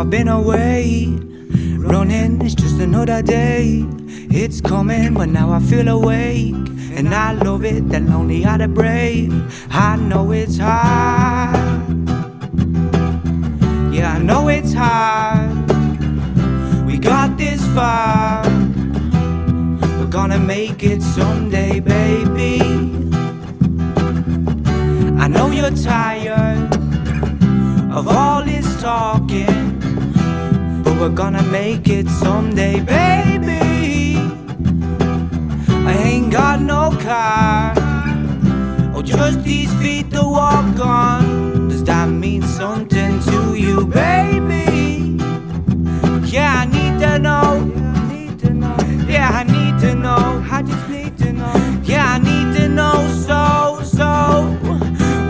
I've been away, running, it's just another day. It's coming, but now I feel awake, and I love it, that lonely are the brave. I know it's hard, yeah, I know it's hard. We got this far, we're gonna make it someday, baby. I know you're tired of all this talking, but we're gonna make it someday, baby. I ain't got no car, or just these feet to walk on. Does that mean something to you, baby? Yeah, I need to know. Yeah, I need to know. I just need to know. Yeah, I need to know. So,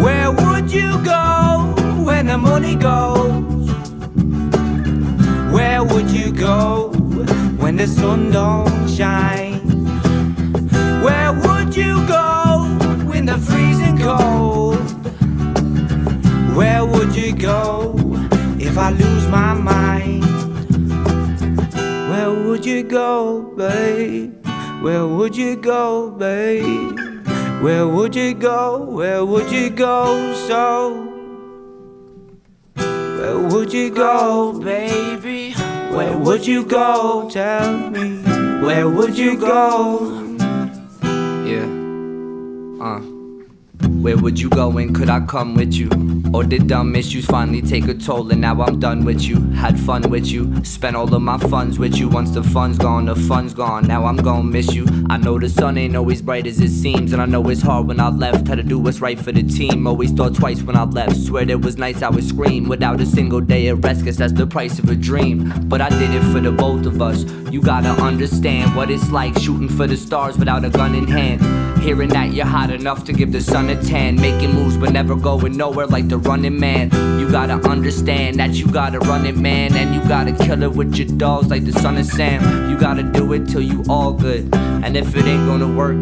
where would you go when the money goes? Where would you go when the sun don't shine? Where would you go in the freezing cold? Where would you go if I lose my mind? Where would you go, babe? Where would you go, babe? Where would you go? Where would you go? So, where would you go, baby? Where would you go? Tell me, where would you go? Where would you go and could I come with you? Or did dumb issues finally take a toll and now I'm done with you? Had fun with you, spent all of my funds with you. Once the fun's gone, the fun's gone, now I'm gon' miss you. I know the sun ain't always bright as it seems, and I know it's hard when I left. Had to do what's right for the team, always thought twice when I left. Swear there was nights I would scream without a single day of rest, guess that's the price of a dream. But I did it for the both of us. You gotta understand what it's like shooting for the stars without a gun in hand. Hearing that you're hot enough to give the sun a tan, making moves but never going nowhere like the running man. You gotta understand that you gotta run it, man, and you gotta kill it with your dogs like the son of Sam. You gotta do it till you all good, and if it ain't gonna work,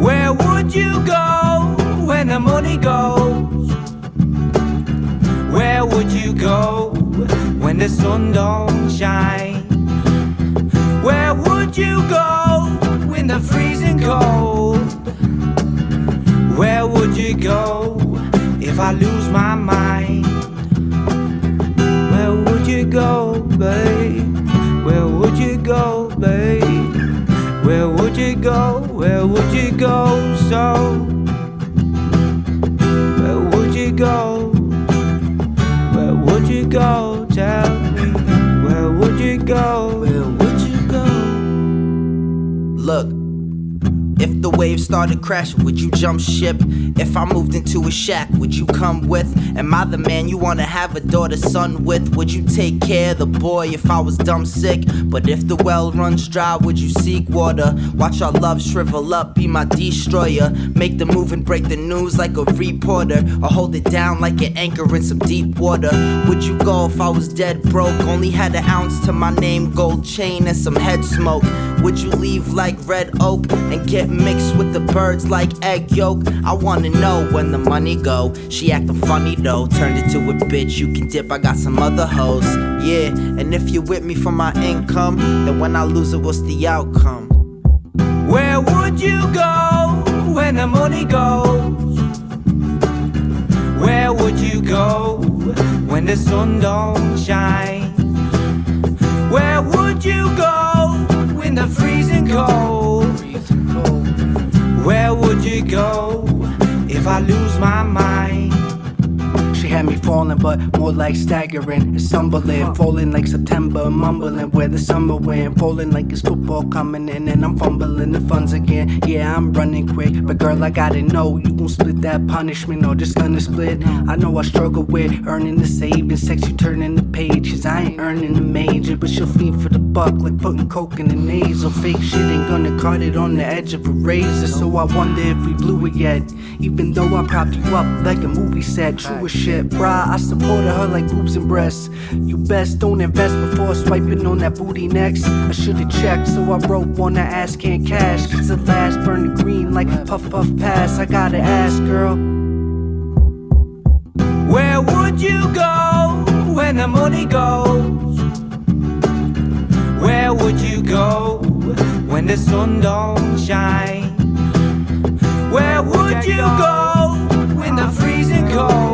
where would you go when the money goes? Where would you go when the sun don't shine? Where would you go in the freezing cold? Where would you go if I lose my mind? Where would you go, babe? Where would you go, babe? Where would you go? Where would you go? So, where would you go? Where would you go? Tell me, where would you go? Where would you go? Look, if the waves started crashing, would you jump ship? If I moved into a shack, would you come with? Am I the man you wanna have a daughter, son with? Would you take care of the boy if I was dumb sick? But if the well runs dry, would you seek water? Watch our love shrivel up, be my destroyer. Make the move and break the news like a reporter, or hold it down like an anchor in some deep water. Would you go if I was dead broke? Only had an ounce to my name, gold chain and some head smoke. Would you leave like red oak and get mixed with the birds like egg yolk? I wanna know when the money go. She acting funny though, turned into a bitch, you can dip, I got some other hoes. Yeah, and if you're with me for my income, then when I lose it, what's the outcome? Where would you go when the money goes? Where would you go when the sun don't shine? Where would you go in the freezing cold? Where would you go if I lose my mind? She had me falling, but more like staggering and stumbling. Falling like September, mumbling where the summer went. Falling like it's football coming in and I'm fumbling the funds again. Yeah, I'm running quick, but girl, I gotta know, you gon' split that punishment or just gonna split? I know I struggle with earning the savings, sex you turning the pages. I ain't earning the major, but she'll fiend for the buck like putting coke in the nasal. Fake shit ain't gonna cut it on the edge of a razor, so I wonder if we blew it yet. Even though I propped you up like a movie set, true as shit, brah, I supported her like boobs and breasts. You best don't invest before swiping on that booty next. I should've checked, so I wrote one that ass can't cash. Cause the last burn the green like puff puff pass. I gotta ask, girl, where would you go when the money goes? Where would you go when the sun don't shine? Where would you go in the freezing cold?